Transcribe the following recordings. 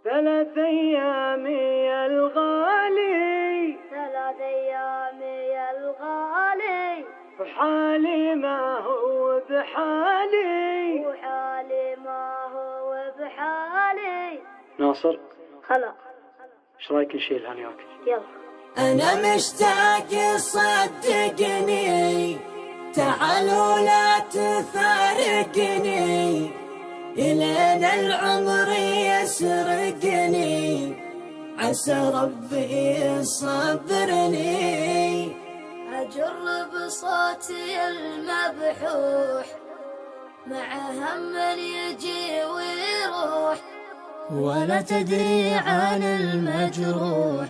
3 أيام يا الغالي، 3 أيام يا الغالي، وحالي ما هو بحالي، وحالي ما هو بحالي. ناصر هلا، ايش رايك نشيل هنياك؟ يلا. أنا مشتاق صدقني، تعال ولا تفارقني، إلين العمر يسرقني، عسى ربي يصبرني. أجر بصوتي المبحوح مع هم يجي ويروح، ولا تدري عن المجروح،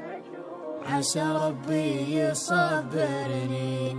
عسى ربي يصبرني.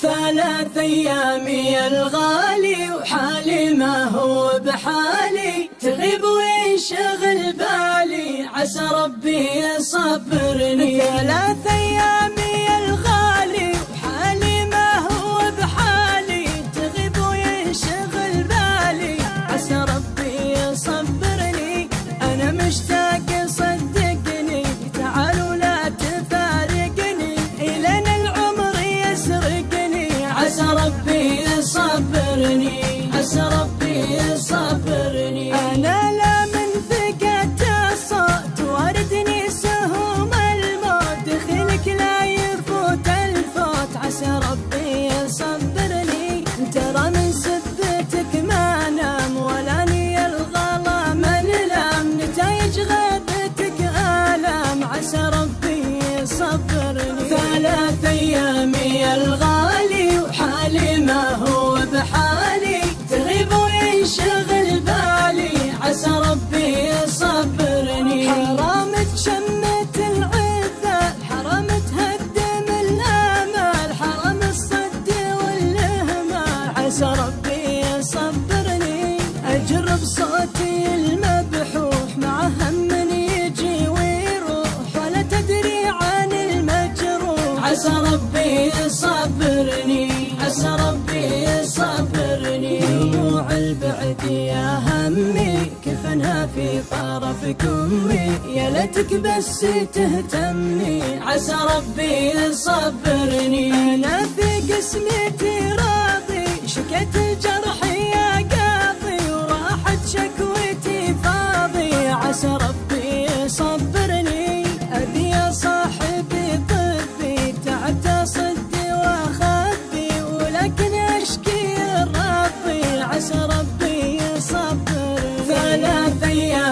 3 أيام يا الغالي، وحالي ما هو بحالي، تغيب وينشغل بالي، عسى ربي يصبرني. 3 أيام يا الغالي، وحالي ما هو بحالي، تغيب وينشغل بالي، عسى ربي يصبرني. أنا مشتاق صدقني، تعال ولا تفارقني، إلين العمر يسرقني، عسى ربي يصبرني، عسى ربي يصبرني. أنا لا من ثقة الصوت واردني سهوم الموت، دخلك لا يفوت الفوت، عسى ربي يصبرني. ترى من سبتك ما نام، ولا ني الغلا من لام، نتايج غيبتك آلام، عسى ربي يصبرني. 3 أيام يا الغالي، وحالي ما هو بحالي، تغيب وينشغل بالي، عسى ربي يصبرني. حرام تشمت العذة، حرام تهدم الآمال، حرام الصد والإهمال، عسى ربي يصبرني. أجرب صوتي المبحوح مع هم يجي ويروح، ولا تدري عن المجروح، عسى ربي يصبرني، عسى ربي يصبرني. دموع البعد يا همي، كفنها في طرف كمي، يا ليتك بس تهتمي، عسى ربي يصبرني. أنا في قسمتي راضي، شكيت الجرح يا قاضي، وراحت شكوتي فاضي، عسى ربي يصبرني. أبي يا صاحبي طبي، تعبت أصدي وأخبي، ولكن أشكي ربي، عسى ربي يصبرني. 3 أيام